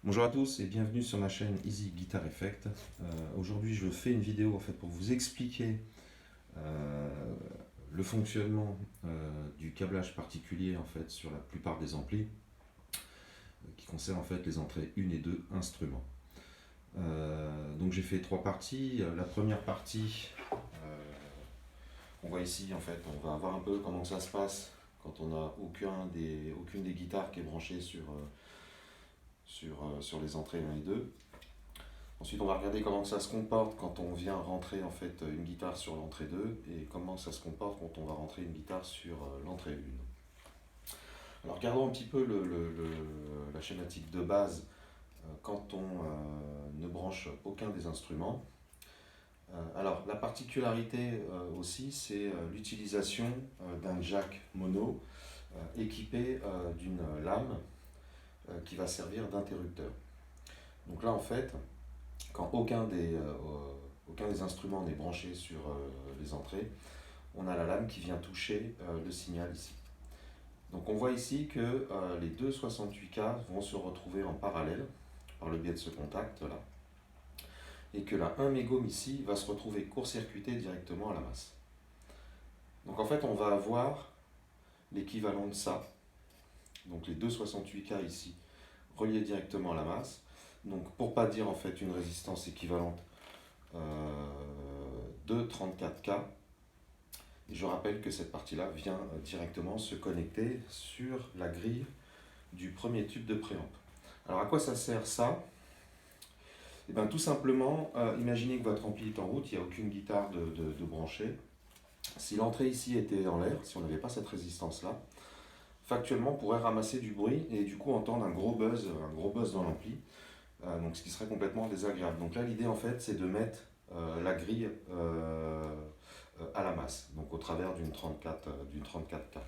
Bonjour à tous et bienvenue sur ma chaîne Easy Guitar Effect. Aujourd'hui je fais une vidéo pour vous expliquer euh, le fonctionnement du câblage particulier sur la plupart des amplis qui concerne les entrées 1 et 2 instruments. Donc j'ai fait trois parties. La première partie, on voit ici on va voir un peu comment ça se passe quand on n'a aucune des guitares qui est branchée sur les entrées 1 et 2. Ensuite, on va regarder comment ça se comporte quand on vient rentrer une guitare sur l'entrée 2 et comment ça se comporte quand on va rentrer une guitare sur l'entrée 1. Alors, regardons un petit peu la schématique de base quand on ne branche aucun des instruments. Alors, la particularité aussi, c'est l'utilisation d'un jack mono équipé d'une lame qui va servir d'interrupteur. Donc là, quand aucun des instruments n'est branché sur les entrées, on a la lame qui vient toucher le signal ici. Donc on voit ici que les deux 68K vont se retrouver en parallèle par le biais de ce contact là, et que la 1 mégome ici va se retrouver court-circuitée directement à la masse. Donc on va avoir l'équivalent de ça, donc les deux 68K ici reliés directement à la masse. Donc pour pas dire une résistance équivalente de 34K, et je rappelle que cette partie-là vient directement se connecter sur la grille du premier tube de préamp. Alors à quoi ça sert ça? Et bien tout simplement, imaginez que votre ampli est en route, il n'y a aucune guitare de branchée. Si l'entrée ici était en l'air, si on n'avait pas cette résistance-là, factuellement on pourrait ramasser du bruit et du coup entendre un gros buzz dans l'ampli. Donc ce qui serait complètement désagréable. Donc là l'idée c'est de mettre la grille à la masse, donc au travers d'une 34K.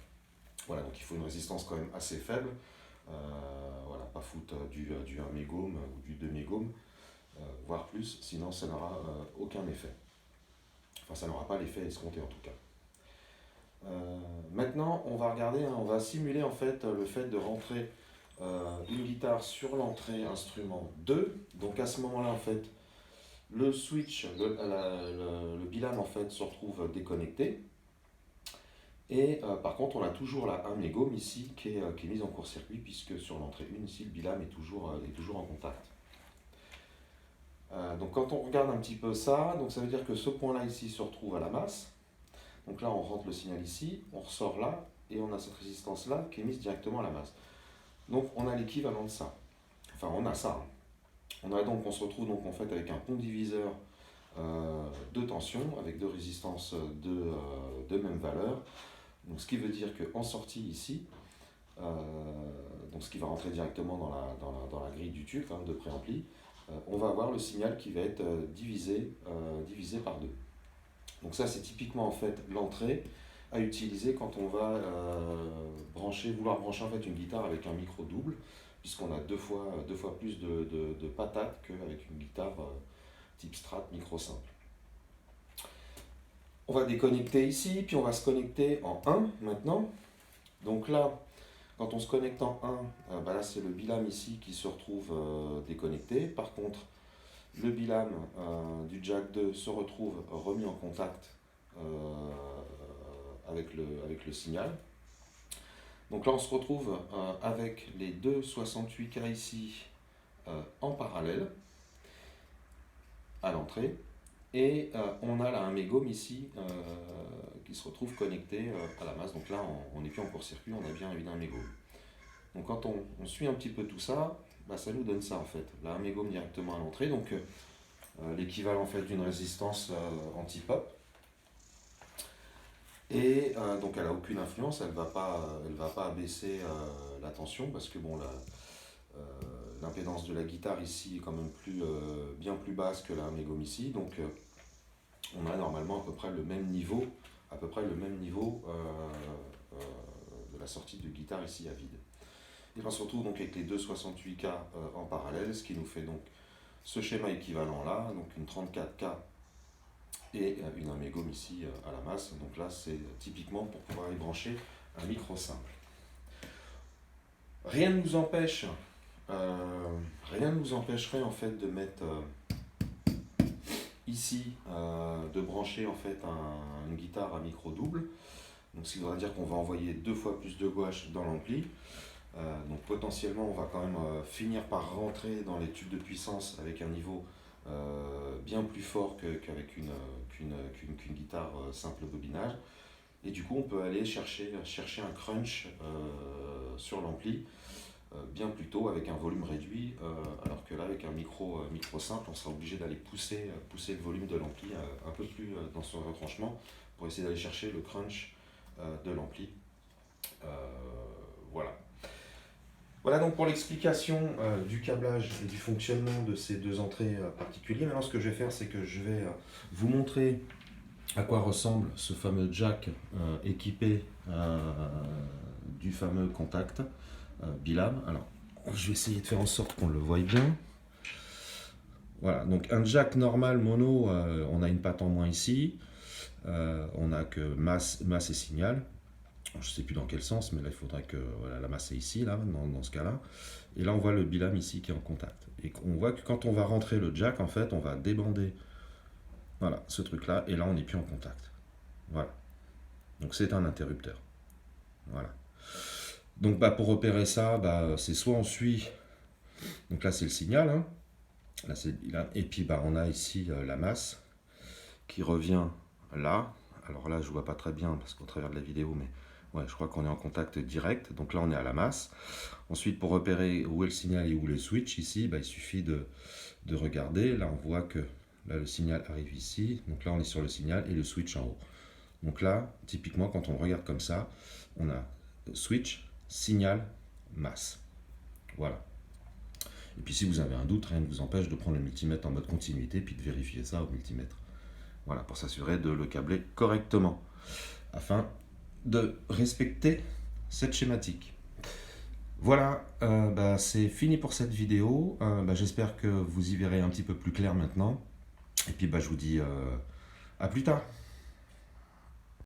Voilà, donc il faut une résistance quand même assez faible, voilà, pas foutre du 1 mégome ou du 2 mégome, voire plus, sinon ça n'aura aucun effet. Enfin ça n'aura pas l'effet escompté en tout cas. Maintenant on va regarder, on va simuler le fait de rentrer une guitare sur l'entrée instrument 2. Donc à ce moment-là, le switch, le bilam se retrouve déconnecté. Et par contre, on a toujours la 1 mégome ici qui est mise en court-circuit, puisque sur l'entrée 1, ici, le bilam est toujours en contact. Donc quand on regarde un petit peu ça, donc ça veut dire que ce point-là ici se retrouve à la masse. Donc là, on rentre le signal ici, on ressort là, et on a cette résistance-là qui est mise directement à la masse. Donc on a l'équivalent de ça. Enfin, on a ça. On se retrouve avec un pont diviseur de tension avec deux résistances de même valeur. Donc, ce qui veut dire qu'en sortie ici, donc ce qui va rentrer directement dans la grille du tube de préampli, on va avoir le signal qui va être divisé par deux. Donc ça c'est typiquement l'entrée à utiliser quand on va vouloir brancher une guitare avec un micro double, puisqu'on a deux fois plus de patates qu'avec une guitare type Strat micro simple. On va déconnecter ici, puis on va se connecter en 1 maintenant. Donc là, quand on se connecte en 1, là c'est le bilam ici qui se retrouve déconnecté. Par contre, le bilam du jack 2 se retrouve remis en contact avec le signal. Donc là on se retrouve avec les deux 68K ici en parallèle à l'entrée, et on a là un mégome ici qui se retrouve connecté à la masse. Donc là on n'est plus en court-circuit, on a bien évidemment un mégome. Donc quand on suit un petit peu tout ça, ça nous donne ça là un mégome directement à l'entrée, donc l'équivalent d'une résistance anti-pop. Et donc elle n'a aucune influence, elle ne va pas abaisser la tension, parce que l'impédance de la guitare ici est quand même bien plus basse que la 1 mégome ici, donc on a normalement à peu près le même niveau de la sortie de guitare ici à vide. Et on se retrouve donc avec les deux 68K en parallèle, ce qui nous fait donc ce schéma équivalent là, donc une 34K et une 1 mégome ici à la masse. Donc là c'est typiquement pour pouvoir y brancher un micro simple. Rien ne nous empêche rien ne nous empêcherait en fait de mettre ici, de brancher en fait une guitare à micro double. Donc ce qui voudra dire qu'on va envoyer 2 fois plus de gouache dans l'ampli. Donc potentiellement on va quand même finir par rentrer dans les tubes de puissance avec un niveau bien plus fort qu'avec qu'une guitare simple bobinage. Et du coup on peut aller chercher un crunch sur l'ampli bien plus tôt avec un volume réduit, alors que là avec un micro simple on sera obligé d'aller pousser le volume de l'ampli un peu plus dans son retranchement pour essayer d'aller chercher le crunch de l'ampli. Voilà. Voilà donc pour l'explication du câblage et du fonctionnement de ces deux entrées particulières. Maintenant ce que je vais faire, c'est que je vais vous montrer à quoi ressemble ce fameux jack équipé du fameux contact bilam. Alors je vais essayer de faire en sorte qu'on le voie bien. Voilà, donc un jack normal mono, on a une patte en moins ici, on a que masse et signal. Je ne sais plus dans quel sens, mais là il faudrait que voilà, la masse est ici, là, dans ce cas-là. Et là on voit le bilam ici qui est en contact. Et on voit que quand on va rentrer le jack, en fait, on va débander voilà, ce truc-là, et là on n'est plus en contact. Voilà. Donc c'est un interrupteur. Voilà. Donc pour repérer ça, c'est soit on suit, donc là c'est le signal, hein. Là c'est le bilam, et puis on a ici la masse qui revient là. Alors là je vois pas très bien parce qu'au travers de la vidéo, mais ouais, je crois qu'on est en contact direct, donc là on est à la masse. Ensuite pour repérer où est le signal et où est le switch, ici il suffit de regarder, là on voit que là le signal arrive ici, donc là on est sur le signal et le switch en haut. Donc là typiquement quand on regarde comme ça, on a switch, signal, masse. Voilà. Et puis si vous avez un doute, rien ne vous empêche de prendre le multimètre en mode continuité puis de vérifier ça au multimètre. Voilà, pour s'assurer de le câbler correctement, afin de respecter cette schématique. Voilà, c'est fini pour cette vidéo. J'espère que vous y verrez un petit peu plus clair maintenant. Et puis je vous dis à plus tard.